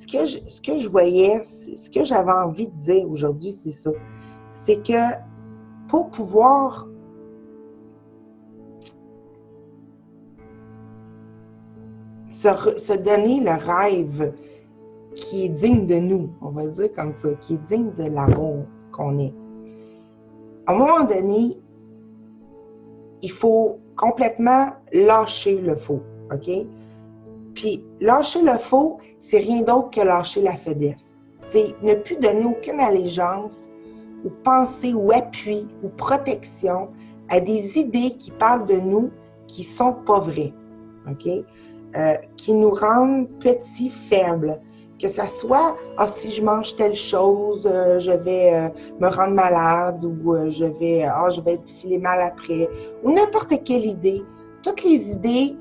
ce que je voyais, ce que j'avais envie de dire aujourd'hui, c'est ça. C'est que pour pouvoir se donner le rêve qui est digne de nous, on va dire comme ça, qui est digne de l'amour qu'on est. À un moment donné, il faut complètement lâcher le faux, OK? Puis lâcher le faux, c'est rien d'autre que lâcher la faiblesse. C'est ne plus donner aucune allégeance ou pensée ou appui ou protection à des idées qui parlent de nous qui ne sont pas vraies, OK? Qui nous rendent petits, faibles. Que ça soit, si je mange telle chose, je vais me rendre malade ou je vais filer mal après, ou n'importe quelle idée. Toutes les idées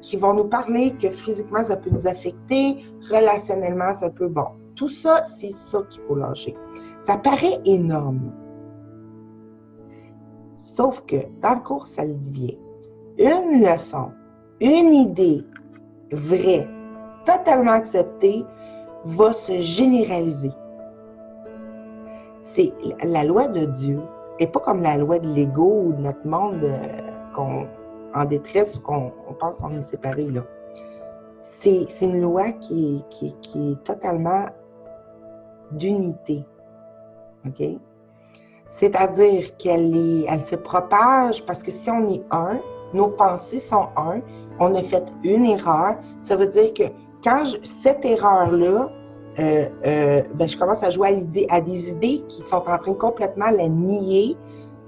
qui vont nous parler que physiquement, ça peut nous affecter, relationnellement, ça peut, tout ça, c'est ça qu'il faut lâcher. Ça paraît énorme. Sauf que, dans le cours, ça le dit bien. Une leçon, une idée vraie, totalement acceptée, va se généraliser. C'est la loi de Dieu, et pas comme la loi de l'ego ou de notre monde en détresse ou qu'on pense qu'on est séparés, là. C'est une loi qui est totalement d'unité. OK? C'est-à-dire qu'elle se propage parce que si on est un, nos pensées sont un, on a fait une erreur, ça veut dire que quand cette erreur-là, je commence à jouer à des idées qui sont en train de complètement la nier,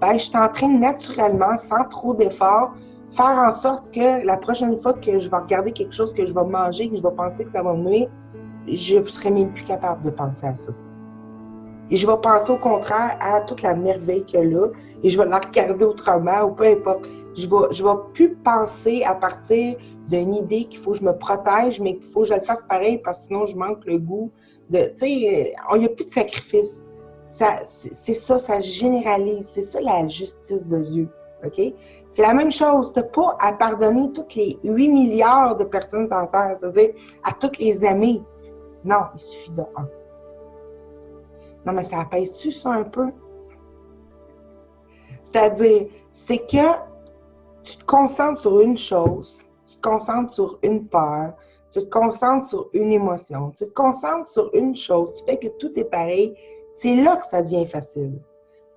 je suis en train naturellement, sans trop d'efforts, faire en sorte que la prochaine fois que je vais regarder quelque chose que je vais manger, que je vais penser que ça va me nuire, je ne serai même plus capable de penser à ça. Et je vais penser au contraire à toute la merveille qu'il y a là, et je vais la regarder autrement, ou peu importe. Je vais plus penser à partir d'une idée qu'il faut que je me protège, mais qu'il faut que je le fasse pareil, parce que sinon je manque le goût de... Tu sais, il n'y a plus de sacrifice. C'est ça, ça se généralise. C'est ça la justice de Dieu. OK? C'est la même chose. Tu n'as pas à pardonner toutes les 8 milliards de personnes sur Terre, c'est-à-dire à toutes les amies. Non, il suffit de un. Non, mais ça apaise-tu ça un peu? C'est-à-dire, c'est que tu te concentres sur une chose, tu te concentres sur une peur, tu te concentres sur une émotion, tu te concentres sur une chose, tu fais que tout est pareil, c'est là que ça devient facile.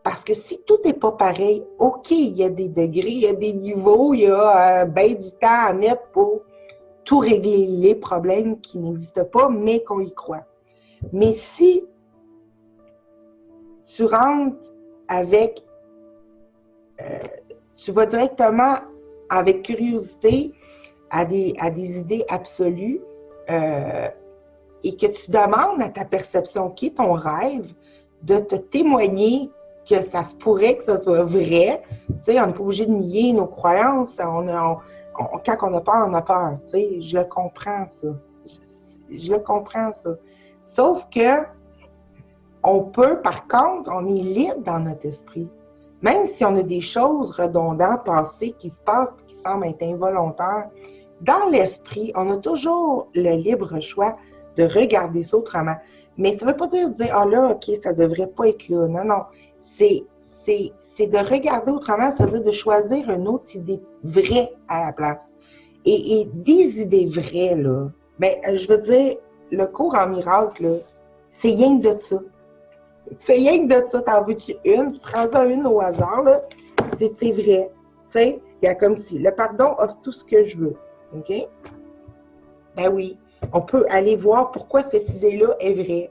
Parce que si tout n'est pas pareil, OK, il y a des degrés, il y a des niveaux, il y a bien du temps à mettre pour tout régler les problèmes qui n'existent pas, mais qu'on y croit. Mais si tu rentres avec, tu vas directement avec curiosité à des idées absolues et que tu demandes à ta perception, qui est ton rêve, de te témoigner que ça se pourrait que ça soit vrai. Tu sais, on n'est pas obligé de nier nos croyances. Quand on a peur, on a peur. Tu sais, je le comprends, ça. Je le comprends, ça. Sauf que on peut, par contre, on est libre dans notre esprit. Même si on a des choses redondantes, passées, qui se passent et qui semblent être involontaires, dans l'esprit, on a toujours le libre choix de regarder ça autrement. Mais ça ne veut pas dire, ah là, OK, ça ne devrait pas être là. Non, non. C'est de regarder autrement, c'est-à-dire de choisir une autre idée vraie à la place. Et des idées vraies, là, je veux dire, le cours en miracle, là, c'est rien que de ça. C'est rien que de ça. T'en veux-tu une? Tu prends ça une au hasard, là. C'est vrai. Tu sais, il y a comme si le pardon offre tout ce que je veux. OK? Ben oui. On peut aller voir pourquoi cette idée-là est vraie.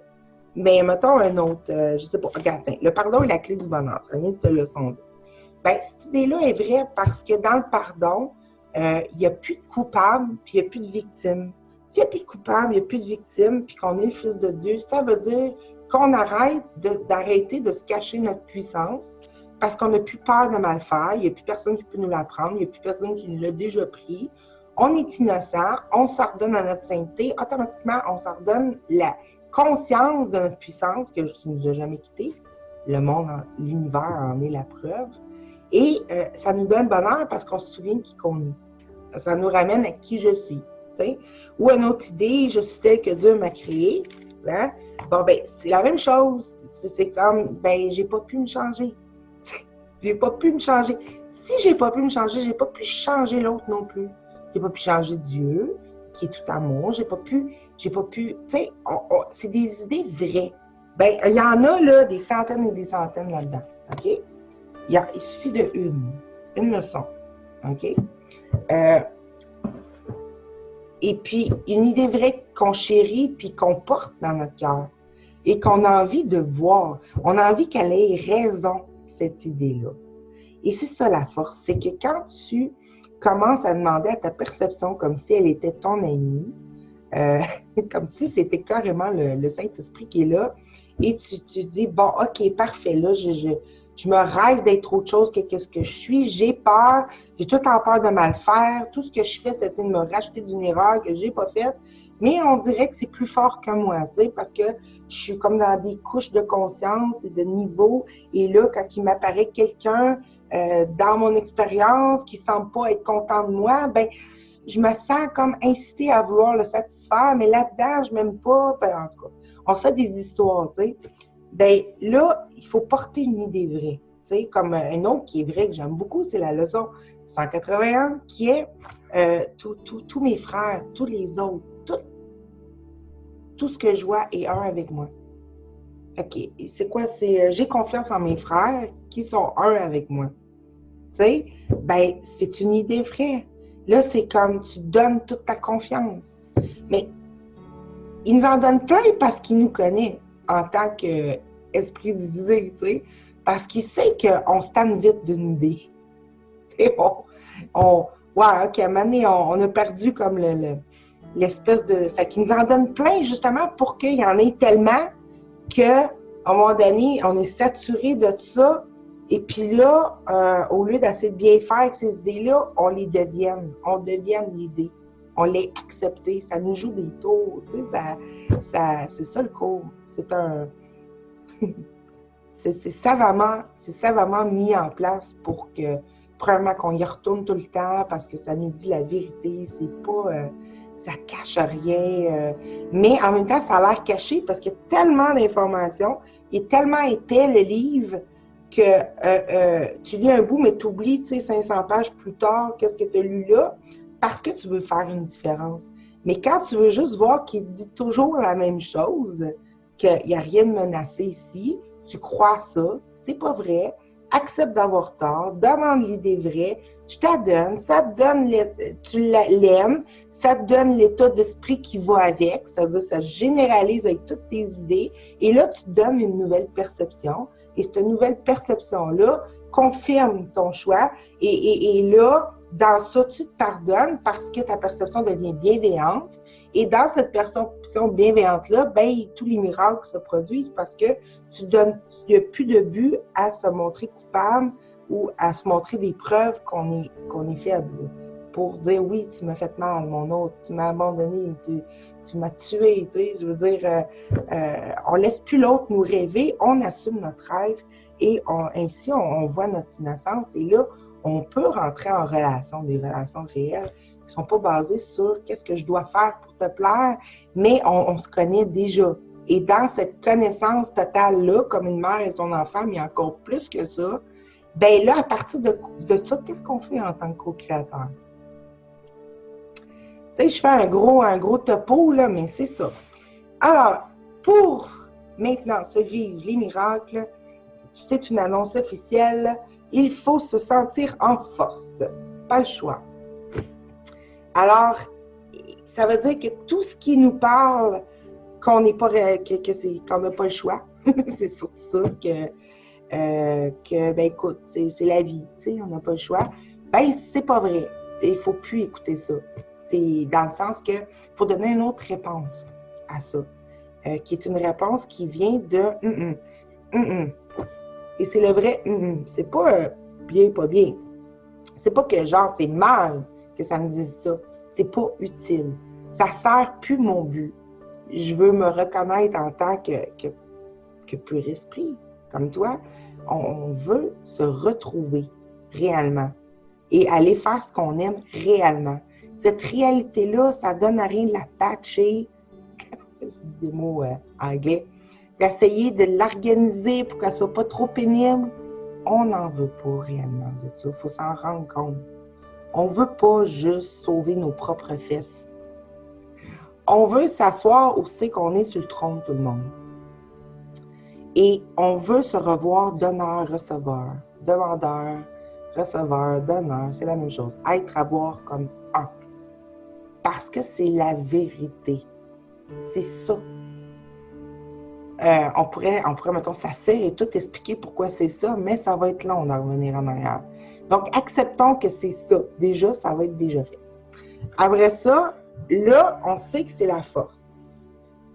Mais mettons un autre, je sais pas, regarde, tiens, le pardon est la clé du bonheur. Ça vient de cette leçon-là. Cette idée-là est vraie parce que dans le pardon, il n'y a plus de coupable, puis il n'y a plus de victime. S'il n'y a plus de coupable, il n'y a plus de victime, puis qu'on est le Fils de Dieu, ça veut dire qu'on arrête d'arrêter de se cacher notre puissance parce qu'on n'a plus peur de mal faire, il n'y a plus personne qui peut nous l'apprendre, il n'y a plus personne qui nous l'a déjà pris. On est innocent, on s'ordonne à notre sainteté, automatiquement, on s'ordonne la conscience de notre puissance qui ne nous a jamais quittés. Le monde, l'univers en est la preuve. Et ça nous donne bonheur parce qu'on se souvient de qui qu'on est. Ça nous ramène à qui je suis. sais. Ou une autre idée, je suis telle que Dieu m'a créée. Hein? Bon, ben, c'est la même chose. C'est comme, ben, j'ai pas pu me changer. J'ai pas pu me changer. Si j'ai pas pu me changer, j'ai pas pu changer l'autre non plus. J'ai pas pu changer Dieu, qui est tout amour. J'ai pas pu, tu sais, c'est des idées vraies. Ben, il y en a, là, des centaines et des centaines là-dedans. OK? Il suffit de une leçon. OK? Et puis, une idée vraie qu'on chérit puis qu'on porte dans notre cœur et qu'on a envie de voir. On a envie qu'elle ait raison, cette idée-là. Et c'est ça la force, c'est que quand tu commences à demander à ta perception comme si elle était ton amie, comme si c'était carrément le Saint-Esprit qui est là, et tu dis, bon, OK, parfait, là, je me rêve d'être autre chose que ce que je suis, j'ai peur, j'ai tout le temps peur de mal faire, tout ce que je fais, c'est essayer de me racheter d'une erreur que j'ai pas faite, mais on dirait que c'est plus fort que moi, tu sais, parce que je suis comme dans des couches de conscience et de niveau, et là, quand il m'apparaît quelqu'un dans mon expérience qui semble pas être content de moi, ben je me sens comme incitée à vouloir le satisfaire, mais là-dedans, je m'aime pas, ben, en tout cas, on se fait des histoires, tu sais. Ben là, il faut porter une idée vraie. Tu sais, comme un autre qui est vrai, que j'aime beaucoup, c'est la leçon 181, qui est tous mes frères, tous les autres, tout ce que je vois est un avec moi. OK, c'est quoi? C'est j'ai confiance en mes frères qui sont un avec moi. Tu sais, ben, c'est une idée vraie. Là, c'est comme tu donnes toute ta confiance. Mais il nous en donne plein parce qu'il nous connaît en tant qu'esprit divisé, tu sais, parce qu'il sait qu'on se tanne vite d'une idée. Et ouais, OK, à un moment donné, on a perdu comme l'espèce de... Fait qu'il nous en donne plein, justement, pour qu'il y en ait tellement qu'à un moment donné, on est saturé de ça. Et puis là, au lieu d'essayer de bien faire avec ces idées-là, on devienne l'idée. On l'est accepté, ça nous joue des tours, tu sais, c'est ça le cours. C'est savamment mis en place pour que, premièrement, qu'on y retourne tout le temps parce que ça nous dit la vérité, c'est pas, ça cache rien, mais en même temps, ça a l'air caché parce qu'il y a tellement d'informations, il est tellement épais le livre que tu lis un bout, mais tu oublies, tu sais, 500 pages plus tard, qu'est-ce que tu as lu là, parce que tu veux faire une différence. Mais quand tu veux juste voir qu'il dit toujours la même chose, qu'il n'y a rien de menacé ici, tu crois ça, c'est pas vrai, accepte d'avoir tort, demande l'idée vraie, je t'adonne, ça te donne, tu l'aimes, ça te donne l'état d'esprit qui va avec, c'est-à-dire ça généralise avec toutes tes idées, et là, tu te donnes une nouvelle perception, et cette nouvelle perception-là confirme ton choix, et là, dans ça, tu te pardonnes parce que ta perception devient bienveillante. Et dans cette perception bienveillante-là, ben, tous les miracles se produisent parce que il n'y a plus de but à se montrer coupable ou à se montrer des preuves qu'on est faible. Pour dire, oui, tu m'as fait mal, mon autre, tu m'as abandonné, tu m'as tué, tu sais, je veux dire, on laisse plus l'autre nous rêver, on assume notre rêve et ainsi, on voit notre innocence. Et là, on peut rentrer en relation, des relations réelles qui ne sont pas basées sur qu'est-ce que je dois faire pour te plaire, mais on se connaît déjà. Et dans cette connaissance totale-là, comme une mère et son enfant, mais encore plus que ça, bien là, à partir de ça, qu'est-ce qu'on fait en tant que co-créateur? Tu sais, je fais un gros topo, là, mais c'est ça. Alors, pour maintenant se vivre les miracles, c'est une annonce officielle, il faut se sentir en force. Pas le choix. Alors, ça veut dire que tout ce qui nous parle qu'on n'est pas qu'on n'a pas le choix, c'est surtout ça que ben écoute, c'est la vie, tu sais, on n'a pas le choix. Ben, c'est pas vrai. Il ne faut plus écouter ça. C'est dans le sens que faut donner une autre réponse à ça, qui est une réponse qui vient de Et c'est le vrai c'est pas bien, pas bien. C'est pas que genre c'est mal que ça me dise ça. C'est pas utile. Ça sert plus mon but. Je veux me reconnaître en tant que pur esprit, comme toi. On veut se retrouver réellement et aller faire ce qu'on aime réellement. cette réalité-là, ça donne à rien de la patcher, je dis des mots anglais, d'essayer de l'organiser pour qu'elle soit pas trop pénible. On n'en veut pas réellement de ça. Il faut s'en rendre compte. On ne veut pas juste sauver nos propres fesses. On veut s'asseoir où c'est qu'on est sur le trône, tout le monde. Et on veut se revoir donneur-receveur. Demandeur, receveur, donneur, c'est la même chose. Être à voir comme un. Parce que c'est la vérité. C'est ça. On pourrait, mettons, s'asseoir et tout expliquer pourquoi c'est ça, mais ça va être long d'en revenir en arrière. Donc, acceptons que c'est ça. Déjà, ça va être déjà fait. Après ça, là, on sait que c'est la force.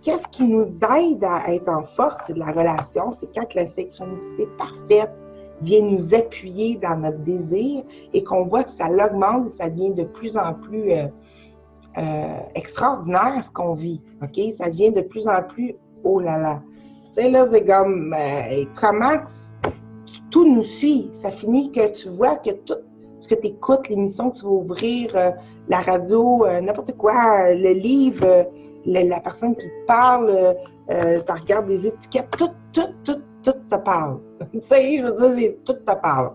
Qu'est-ce qui nous aide à être en force de la relation? C'est quand la synchronicité parfaite vient nous appuyer dans notre désir et qu'on voit que ça l'augmente et ça devient de plus en plus extraordinaire ce qu'on vit. OK? Ça devient de plus en plus oh là là. Tu sais, là, c'est comme comment tout nous suit. Ça finit que tu vois que tout ce que tu écoutes, l'émission que tu vas ouvrir, la radio, n'importe quoi, le livre, la personne qui te parle, tu regardes les étiquettes, tout te parle. Tu sais, je veux dire, tout te parle.